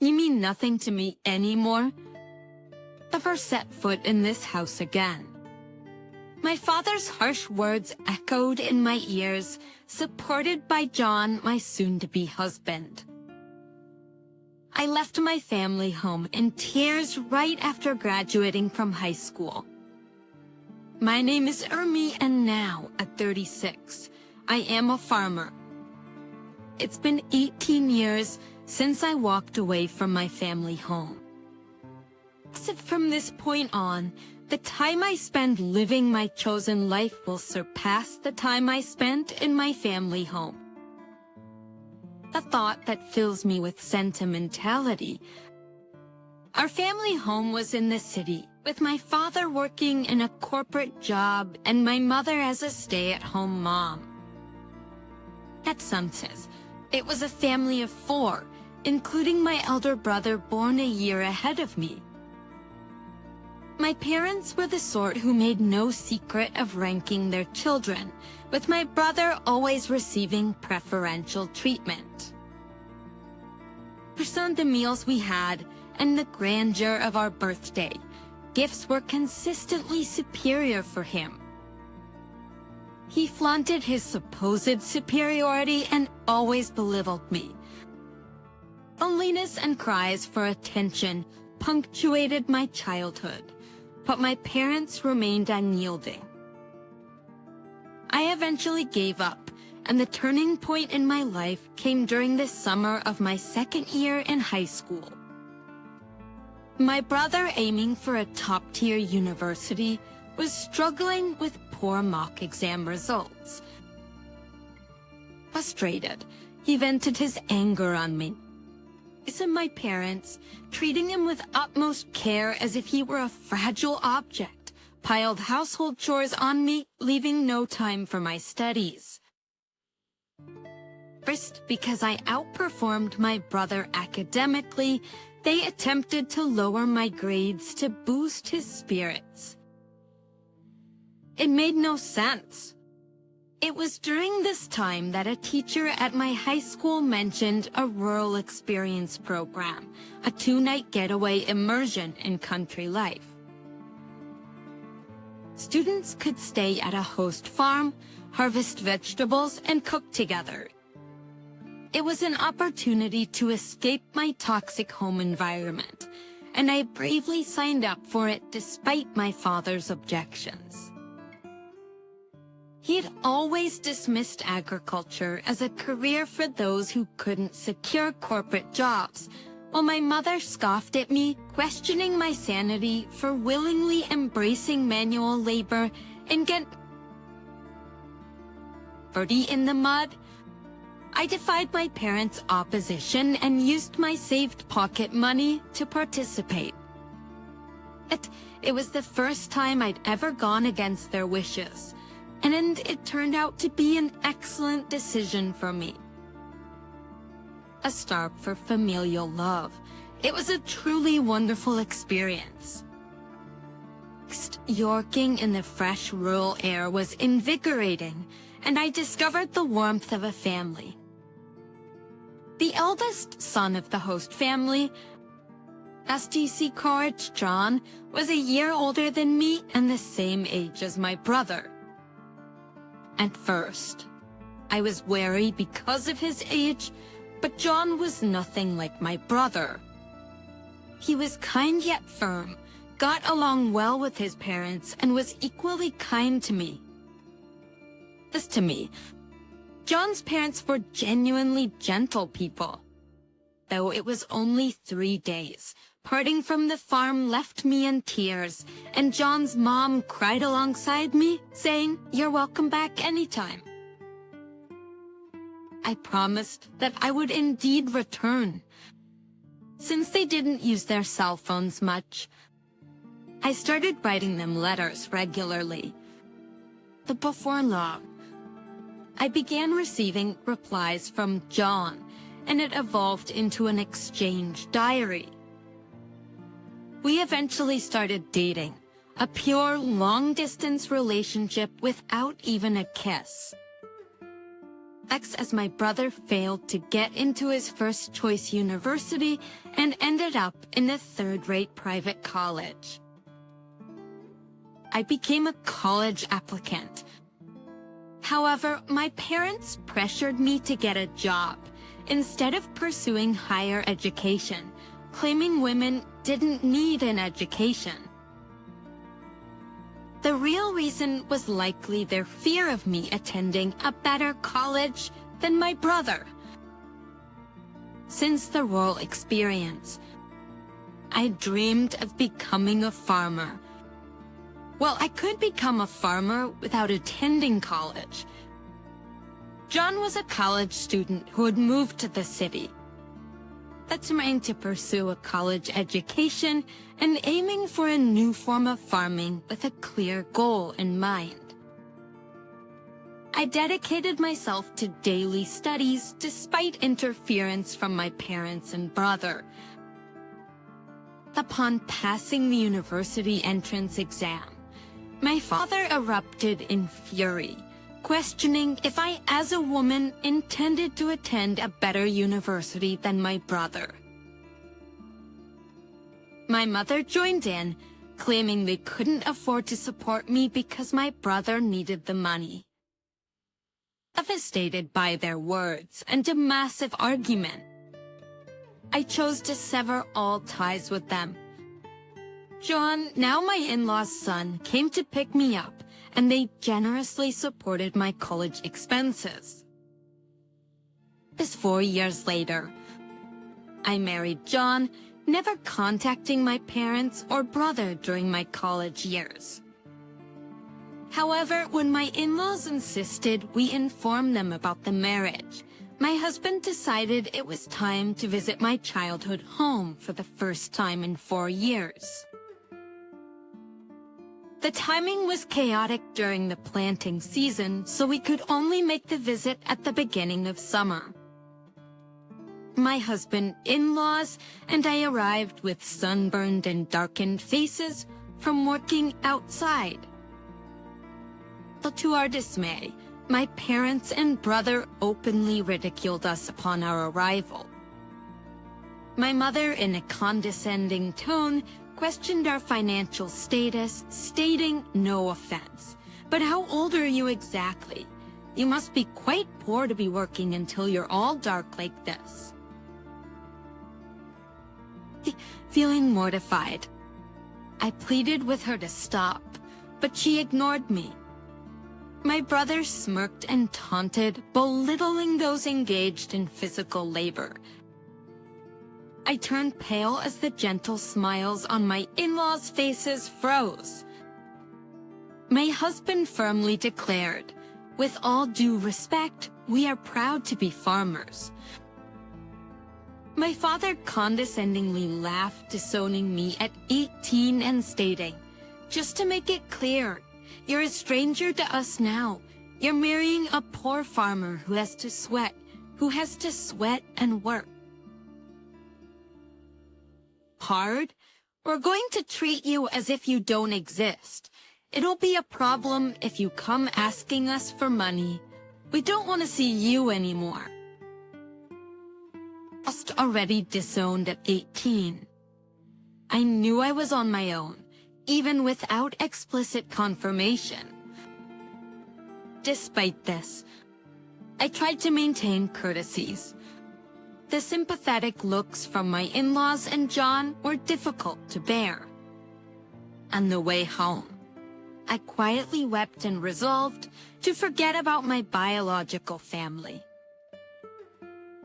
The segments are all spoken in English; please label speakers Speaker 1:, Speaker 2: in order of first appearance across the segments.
Speaker 1: You mean nothing to me anymore. Never set foot in this house again. My father's harsh words echoed in my ears, supported by John, my soon-to-be husband. I left my family home in tears right after graduating from high school. My name is Ermi, and now, at 36, I am a farmer. It's been 18 years since I walked away from my family home. Except from this point on, the time I spend living my chosen life will surpass the time I spent in my family home. A thought that fills me with sentimentality. Our family home was in the city, with my father working in a corporate job and my mother as a stay-at-home mom. At Sunses, it was a family of 4, including my elder brother born a year ahead of me. My parents were the sort who made no secret of ranking their children, with my brother always receiving preferential treatment. For some of the meals we had and the grandeur of our birthday, gifts were consistently superior for him. He flaunted his supposed superiority and always belittled me. Loneliness and cries for attention punctuated my childhood, but my parents remained unyielding. I eventually gave up, and the turning point in my life came during the summer of my second year in high school. My brother, aiming for a top-tier university, was struggling with poor mock exam results. Frustrated, he vented his anger on me. And my parents, treating him with utmost care as if he were a fragile object, piled household chores on me, leaving no time for my studies. First, because I outperformed my brother academically, they attempted to lower my grades to boost his spirits. It made no sense. It was during this time that a teacher at my high school mentioned a rural experience program, a 2-night getaway immersion in country life. Students could stay at a host farm, harvest vegetables, and cook together. It was an opportunity to escape my toxic home environment, and I bravely signed up for it despite my father's objections. He had always dismissed agriculture as a career for those who couldn't secure corporate jobs, while my mother scoffed at me, questioning my sanity for willingly embracing manual labor and get dirty in the mud. I defied my parents' opposition and used my saved pocket money to participate. It was the first time I'd ever gone against their wishes, and it turned out to be an excellent decision for me. A start for familial love. It was a truly wonderful experience. Yorking in the fresh rural air was invigorating, and I discovered the warmth of a family. The eldest son of the host family, STC Courage John, was a year older than me and the same age as my brother. At first, I was wary because of his age, but John was nothing like my brother. He was kind yet firm, got along well with his parents, and was equally kind to me. To me, John's parents were genuinely gentle people. Though it was only 3 days, parting from the farm left me in tears, and John's mom cried alongside me, saying, "You're welcome back anytime." I promised that I would indeed return. Since they didn't use their cell phones much, I started writing them letters regularly. But before long, I began receiving replies from John, and it evolved into an exchange diary. We eventually started dating, a pure long-distance relationship without even a kiss. as my brother failed to get into his first choice university and ended up in a third-rate private college. I became a college applicant. However, my parents pressured me to get a job instead of pursuing higher education, claiming women didn't need an education. The real reason was likely their fear of me attending a better college than my brother. Since the rural experience, I dreamed of becoming a farmer. Well, I could become a farmer without attending college. John was a college student who had moved to the city, trying to pursue a college education and aiming for a new form of farming with a clear goal in mind. I dedicated myself to daily studies despite interference from my parents and brother. Upon passing the university entrance exam, my father erupted in fury, questioning if I, as a woman, intended to attend a better university than my brother. My mother joined in, claiming they couldn't afford to support me because my brother needed the money. Devastated by their words and a massive argument, I chose to sever all ties with them. John, now my in-law's son, came to pick me up, and they generously supported my college expenses. This 4 years later, I married John, never contacting my parents or brother during my college years. However, when my in-laws insisted we inform them about the marriage, my husband decided it was time to visit my childhood home for the first time in 4 years. The timing was chaotic during the planting season, so we could only make the visit at the beginning of summer. My husband, in-laws, and I arrived with sunburned and darkened faces from working outside. But to our dismay, my parents and brother openly ridiculed us upon our arrival. My mother, in a condescending tone, questioned our financial status, stating, "No offense, but how old are you exactly? You must be quite poor to be working until you're all dark like this." Feeling mortified, I pleaded with her to stop, but she ignored me. My brother smirked and taunted, belittling those engaged in physical labor. I turned pale as the gentle smiles on my in-laws' faces froze. My husband firmly declared, "With all due respect, we are proud to be farmers." My father condescendingly laughed, disowning me at 18 and stating, "Just to make it clear, you're a stranger to us now. You're marrying a poor farmer who has to sweat and work. Hard? We're going to treat you as if you don't exist. It'll be a problem if you come asking us for money. We don't want to see you anymore." Already disowned at 18. I knew I was on my own, even without explicit confirmation. Despite this, I tried to maintain courtesies. The sympathetic looks from my in-laws and John were difficult to bear. On the way home, I quietly wept and resolved to forget about my biological family.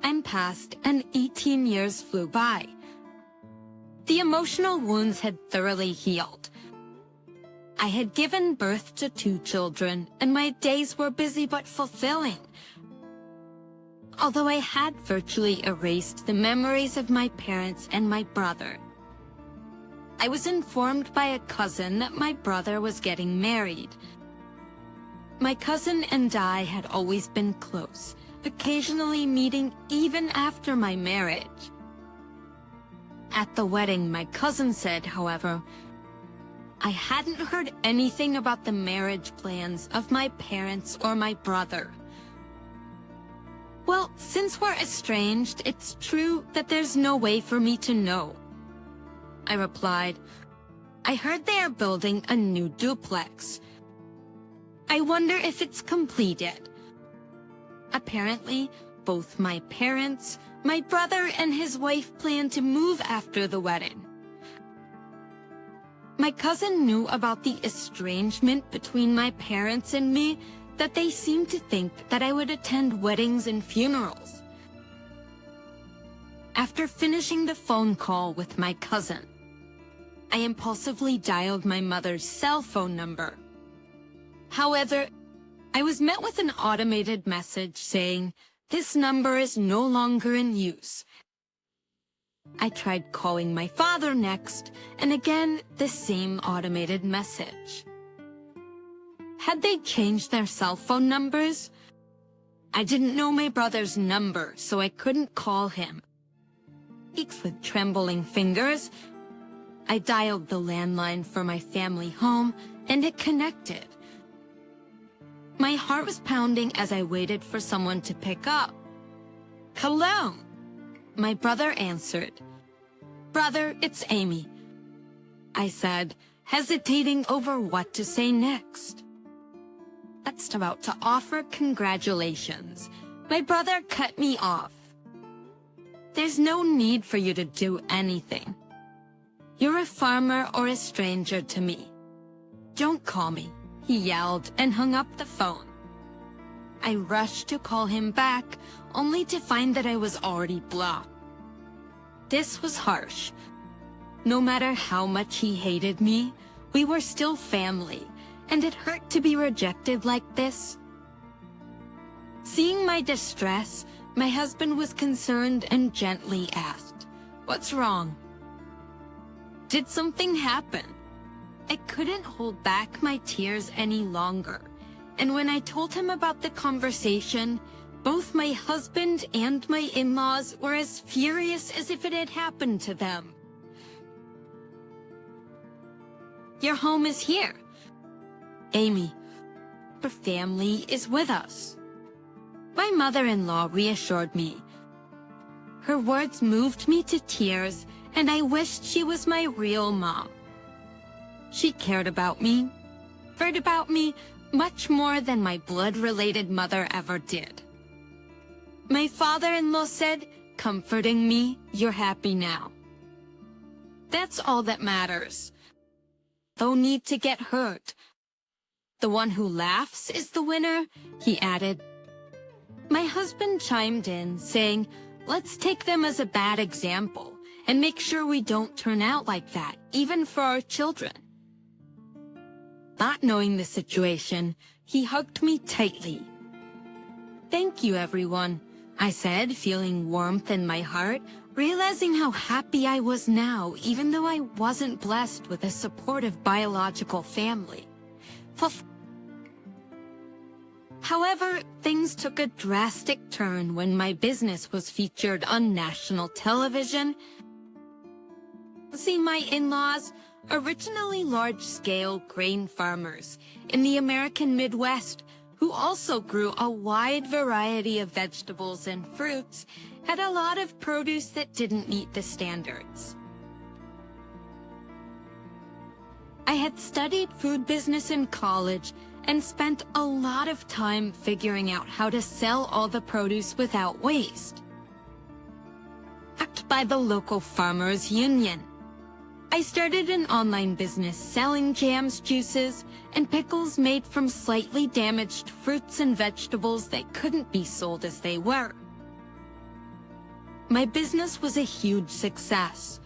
Speaker 1: And passed, and 18 years flew by. The emotional wounds had thoroughly healed. I had given birth to 2 children, and my days were busy but fulfilling. Although I had virtually erased the memories of my parents and my brother, I was informed by a cousin that my brother was getting married. My cousin and I had always been close, occasionally meeting even after my marriage. At the wedding, my cousin said, however, I hadn't heard anything about the marriage plans of my parents or my brother. Well, since we're estranged, it's true that there's no way for me to know. I replied, I heard they are building a new duplex. I wonder if it's completed. Apparently, both my parents, my brother and his wife plan to move after the wedding. My cousin knew about the estrangement between my parents and me, that they seemed to think that I would attend weddings and funerals. After finishing the phone call with my cousin, I impulsively dialed my mother's cell phone number. However, I was met with an automated message saying, "This number is no longer in use." I tried calling my father next, and again, the same automated message. Had they changed their cell phone numbers? I didn't know my brother's number, so I couldn't call him. With trembling fingers, I dialed the landline for my family home, and it connected. My heart was pounding as I waited for someone to pick up. "Hello," my brother answered. "Brother, it's Amy," I said, hesitating over what to say next. Just about to offer congratulations, my brother cut me off. "There's no need for you to do anything. You're a farmer or a stranger to me. Don't call me," he yelled and hung up the phone. I rushed to call him back, only to find that I was already blocked. This was harsh. No matter how much he hated me, we were still family, and it hurt to be rejected like this. Seeing my distress, my husband was concerned and gently asked, "What's wrong?" Did something happen? I couldn't hold back my tears any longer, and when I told him about the conversation, both my husband and my in-laws were as furious as if it had happened to them. "Your home is here. Amy, her family is with us." My mother-in-law reassured me. Her words moved me to tears, and I wished she was my real mom. She cared about me much more than my blood-related mother ever did. My father-in-law said, comforting me, "You're happy now. That's all that matters. No need to get hurt. The one who laughs is the winner," he added. My husband chimed in, saying, "Let's take them as a bad example and make sure we don't turn out like that, even for our children." Not knowing the situation, he hugged me tightly. "Thank you, everyone," I said, feeling warmth in my heart, realizing how happy I was now, even though I wasn't blessed with a supportive biological family. However, things took a drastic turn when my business was featured on national television. See, my in-laws, originally large-scale grain farmers in the American Midwest, who also grew a wide variety of vegetables and fruits, had a lot of produce that didn't meet the standards. I had studied food business in college and spent a lot of time figuring out how to sell all the produce without waste. Backed by the local farmers union, I started an online business selling jams, juices, and pickles made from slightly damaged fruits and vegetables that couldn't be sold as they were. My business was a huge success.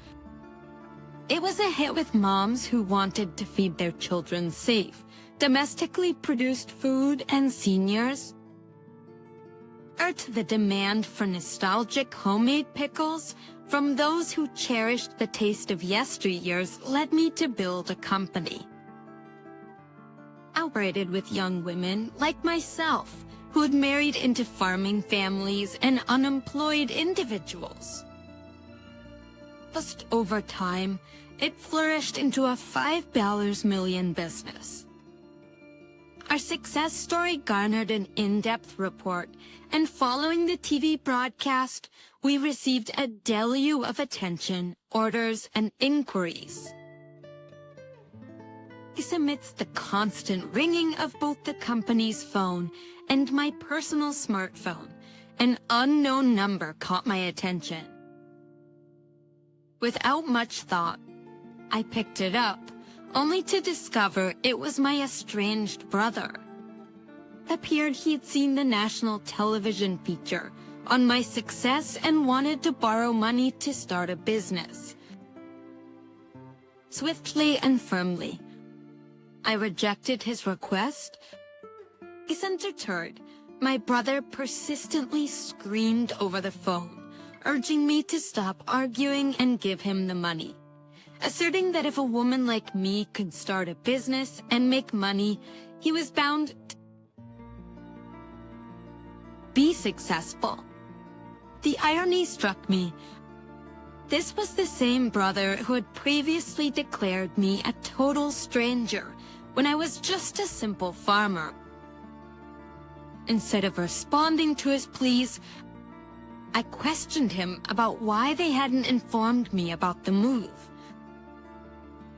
Speaker 1: It was a hit with moms who wanted to feed their children safe, domestically produced food, and seniors. The demand for nostalgic homemade pickles from those who cherished the taste of yesteryears led me to build a company. Operated with young women like myself who had married into farming families and unemployed individuals. Just over time, it flourished into a $5 million business. Our success story garnered an in-depth report, and following the TV broadcast, we received a deluge of attention, orders, and inquiries. Amidst the constant ringing of both the company's phone and my personal smartphone, an unknown number caught my attention. Without much thought, I picked it up, only to discover it was my estranged brother. It appeared he'd seen the national television feature on my success and wanted to borrow money to start a business. Swiftly and firmly, I rejected his request. Undeterred, my brother persistently screamed over the phone, urging me to stop arguing and give him the money, asserting that if a woman like me could start a business and make money, he was bound to be successful. The irony struck me. This was the same brother who had previously declared me a total stranger when I was just a simple farmer. Instead of responding to his pleas, I questioned him about why they hadn't informed me about the move.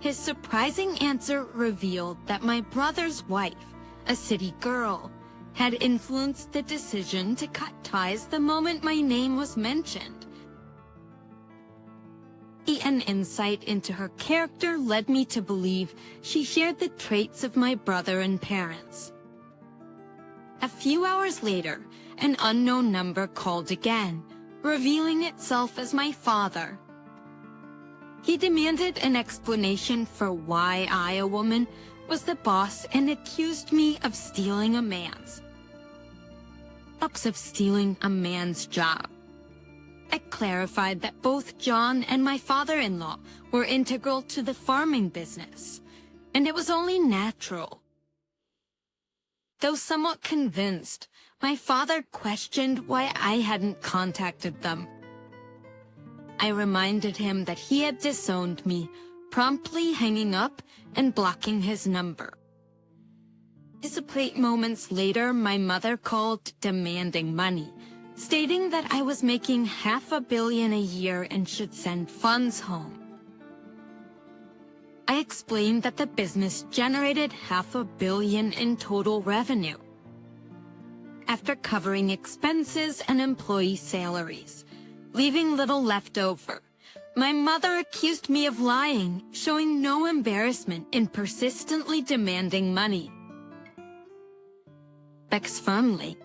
Speaker 1: His surprising answer revealed that my brother's wife, a city girl, had influenced the decision to cut ties the moment my name was mentioned. An insight into her character led me to believe she shared the traits of my brother and parents. A few hours later, an unknown number called again, revealing itself as my father. He demanded an explanation for why I, a woman, was the boss and accused me of stealing a man's job. I clarified that both John and my father-in-law were integral to the farming business, and it was only natural. Though somewhat convinced, my father questioned why I hadn't contacted them. I reminded him that he had disowned me, promptly hanging up and blocking his number. 8 moments later, my mother called demanding money, stating that I was making $500 million a year and should send funds home. I explained that the business generated $500 million in total revenue. After covering expenses and employee salaries, leaving little left over, my mother accused me of lying, showing no embarrassment in persistently demanding money. Firmly,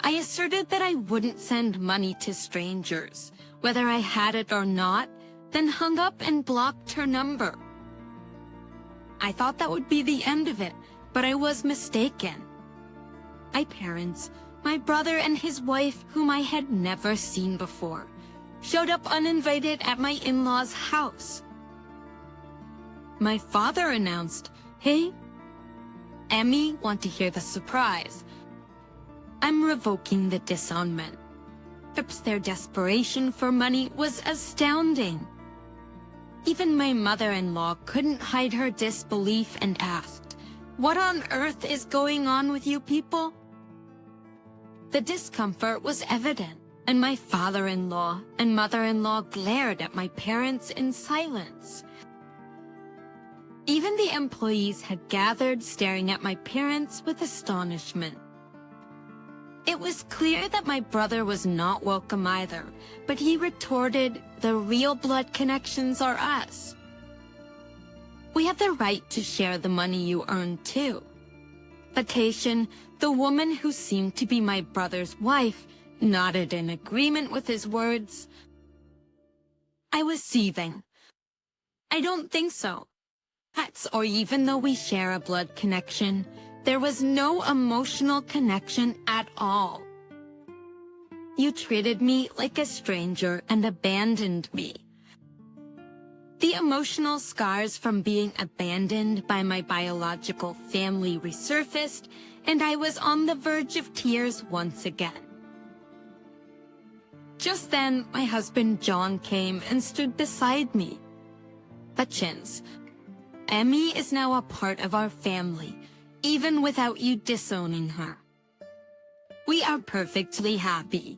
Speaker 1: I asserted that I wouldn't send money to strangers, whether I had it or not, then hung up and blocked her number. I thought that would be the end of it, but I was mistaken. My parents, my brother and his wife, whom I had never seen before, showed up uninvited at my in-laws' house. My father announced, "Hey, Emmy, want to hear the surprise? I'm revoking the disownment." Their desperation for money was astounding. Even my mother-in-law couldn't hide her disbelief and asked, "What on earth is going on with you people?" The discomfort was evident, and my father-in-law and mother-in-law glared at my parents in silence. Even the employees had gathered, staring at my parents with astonishment. It was clear that my brother was not welcome either, but he retorted, "The real blood connections are us. We have the right to share the money you earn too." Vacation, the woman who seemed to be my brother's wife, nodded in agreement with his words. I was seething. "I don't think so. Or even though we share a blood connection, there was no emotional connection at all. You treated me like a stranger and abandoned me." The emotional scars from being abandoned by my biological family resurfaced, and I was on the verge of tears once again. Just then, my husband John came and stood beside me. "Hutchins, Emmy is now a part of our family. even without you disowning her. We are perfectly happy.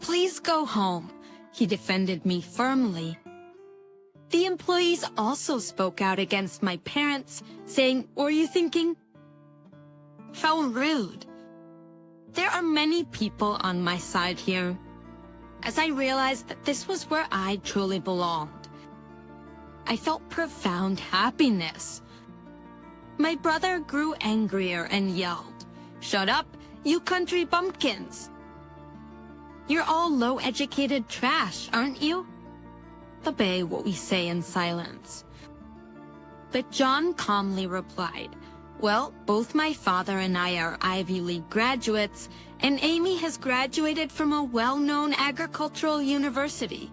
Speaker 1: Please go home, he defended me firmly. The employees also spoke out against my parents, saying, "Were you thinking?" How rude. There are many people on my side here, as I realized that this was where I truly belonged. I felt profound happiness. My brother grew angrier and yelled, "Shut up, you country bumpkins! You're all low-educated trash, aren't you?" Obey what we say in silence. But John calmly replied, "Well, both my father and I are Ivy League graduates, and Amy has graduated from a well-known agricultural university.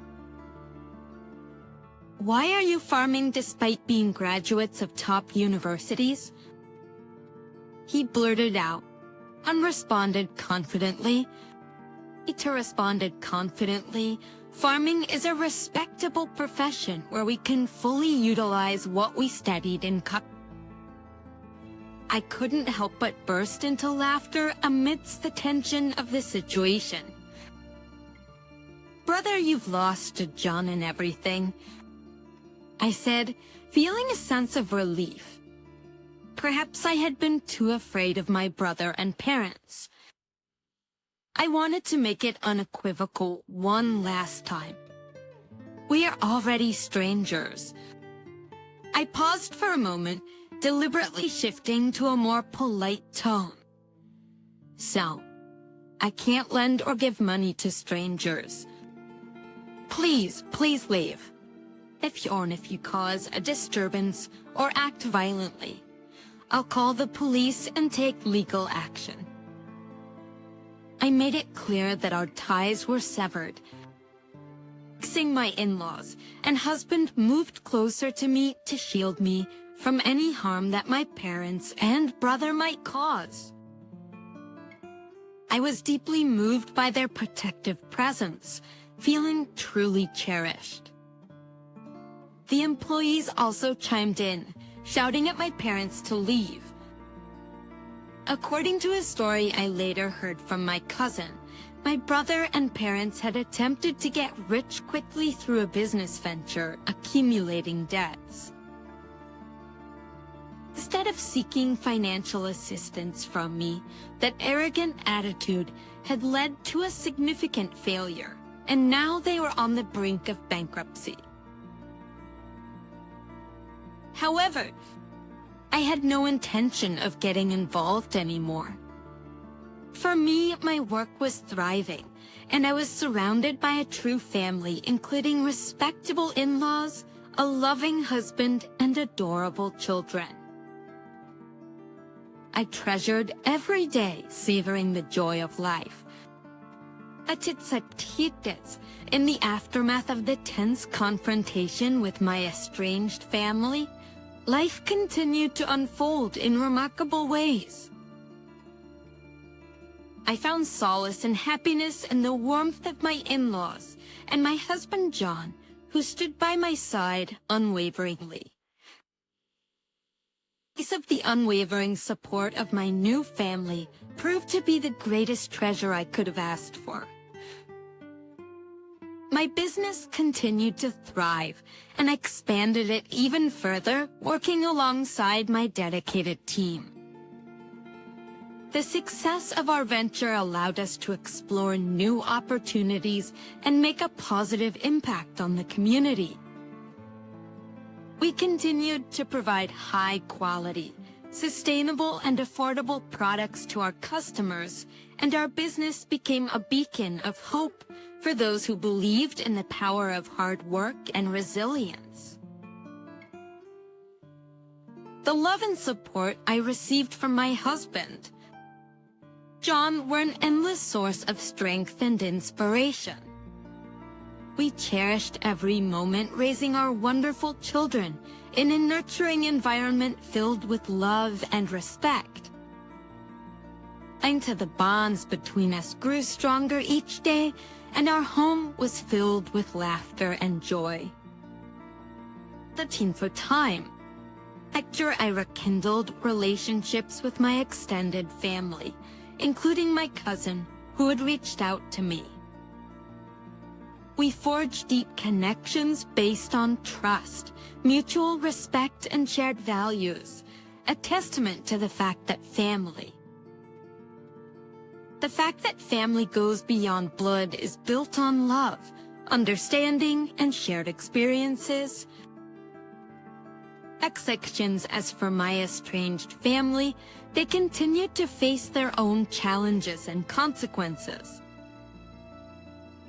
Speaker 1: Why are you farming despite being graduates of top universities?" He blurted out, unresponded confidently. To responded confidently, "Farming is a respectable profession where we can fully utilize what we studied in I couldn't help but burst into laughter amidst the tension of the situation. "Brother, you've lost to John and everything," I said, feeling a sense of relief. Perhaps I had been too afraid of my brother and parents. I wanted to make it unequivocal one last time. We are already strangers. I paused for a moment, deliberately shifting to a more polite tone. "So, I can't lend or give money to strangers. Please leave. If you cause a disturbance or act violently, I'll call the police and take legal action." I made it clear that our ties were severed. Fixing my in-laws and husband moved closer to me to shield me from any harm that my parents and brother might cause. I was deeply moved by their protective presence, feeling truly cherished. The employees also chimed in, shouting at my parents to leave. According to a story I later heard from my cousin, my brother and parents had attempted to get rich quickly through a business venture, accumulating debts. Instead of seeking financial assistance from me, that arrogant attitude had led to a significant failure, and now they were on the brink of bankruptcy. However, I had no intention of getting involved anymore. For me, my work was thriving, and I was surrounded by a true family, including respectable in-laws, a loving husband, and adorable children. I treasured every day, savoring the joy of life. In the aftermath of the tense confrontation with my estranged family, life continued to unfold in remarkable ways. I found solace and happiness in the warmth of my in-laws and my husband John, who stood by my side unwaveringly. The unwavering support of my new family proved to be the greatest treasure I could have asked for. My business continued to thrive, and I expanded it even further, working alongside my dedicated team. The success of our venture allowed us to explore new opportunities and make a positive impact on the community. We continued to provide high-quality, sustainable and affordable products to our customers, and our business became a beacon of hope for those who believed in the power of hard work and resilience. The love and support I received from my husband, John, were an endless source of strength and inspiration. We cherished every moment raising our wonderful children in a nurturing environment filled with love and respect. The bonds between us grew stronger each day, and our home was filled with laughter and joy. For time, After I rekindled relationships with my extended family, including my cousin, who had reached out to me. We forged deep connections based on trust, mutual respect, and shared values, a testament to the fact that family goes beyond blood is built on love, understanding, and shared experiences. Sections. As for my estranged family, they continued to face their own challenges and consequences.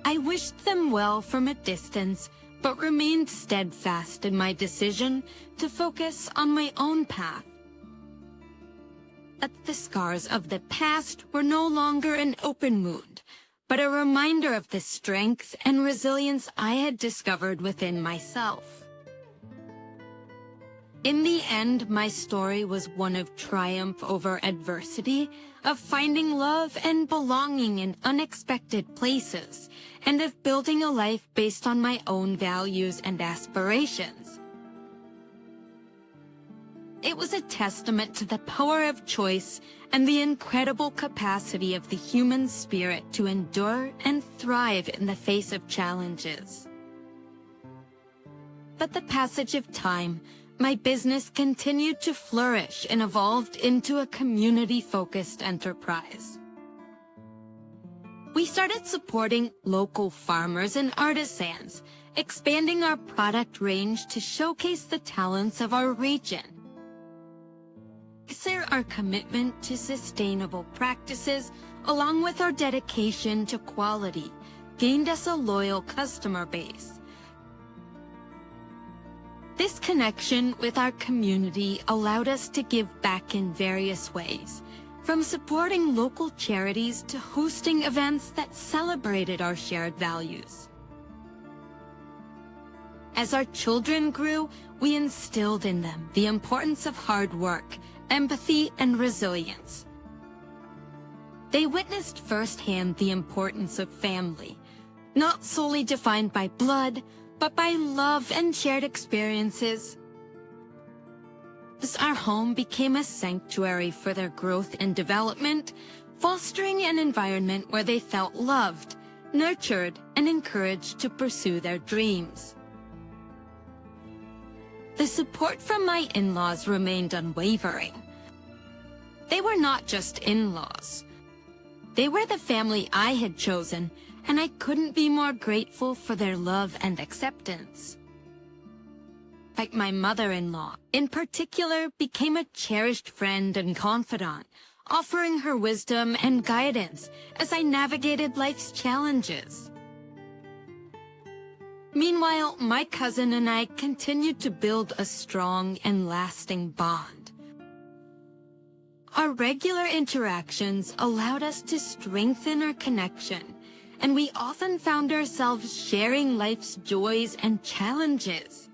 Speaker 1: I wished them well from a distance, but remained steadfast in my decision to focus on my own path. That the scars of the past were no longer an open wound, but a reminder of the strength and resilience I had discovered within myself. In the end, my story was one of triumph over adversity, of finding love and belonging in unexpected places, and of building a life based on my own values and aspirations. It was a testament to the power of choice and the incredible capacity of the human spirit to endure and thrive in the face of challenges. But the passage of time, my business continued to flourish and evolved into a community-focused enterprise. We started supporting local farmers and artisans, expanding our product range to showcase the talents of our region. Our commitment to sustainable practices, along with our dedication to quality, gained us a loyal customer base. This connection with our community allowed us to give back in various ways, from supporting local charities to hosting events that celebrated our shared values. As our children grew, we instilled in them the importance of hard work, empathy, and resilience. They witnessed firsthand the importance of family, not solely defined by blood, but by love and shared experiences. Thus, our home became a sanctuary for their growth and development, fostering an environment where they felt loved, nurtured, and encouraged to pursue their dreams. The support from my in-laws remained unwavering. They were not just in-laws. They were the family I had chosen, and I couldn't be more grateful for their love and acceptance. Like my mother-in-law, in particular, became a cherished friend and confidant, offering her wisdom and guidance as I navigated life's challenges. Meanwhile, my cousin and I continued to build a strong and lasting bond. Our regular interactions allowed us to strengthen our connection, and we often found ourselves sharing life's joys and challenges.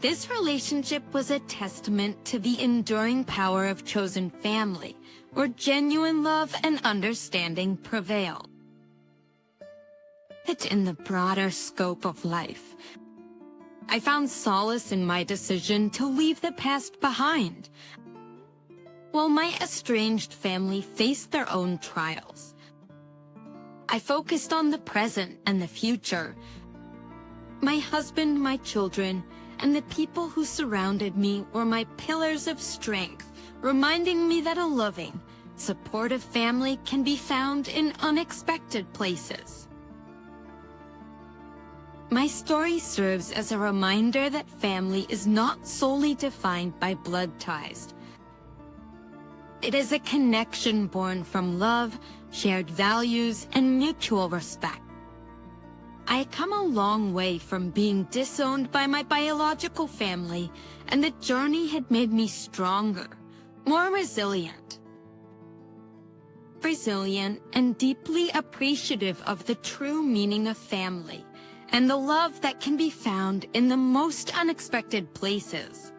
Speaker 1: This relationship was a testament to the enduring power of chosen family, where genuine love and understanding prevail. In the broader scope of life, I found solace in my decision to leave the past behind. While my estranged family faced their own trials, I focused on the present and the future. My husband, my children, and the people who surrounded me were my pillars of strength, reminding me that a loving, supportive family can be found in unexpected places. My story serves as a reminder that family is not solely defined by blood ties. It is a connection born from love, shared values, and mutual respect. I come a long way from being disowned by my biological family, and the journey had made me stronger, more resilient. Resilient and deeply appreciative of the true meaning of family, and the love that can be found in the most unexpected places.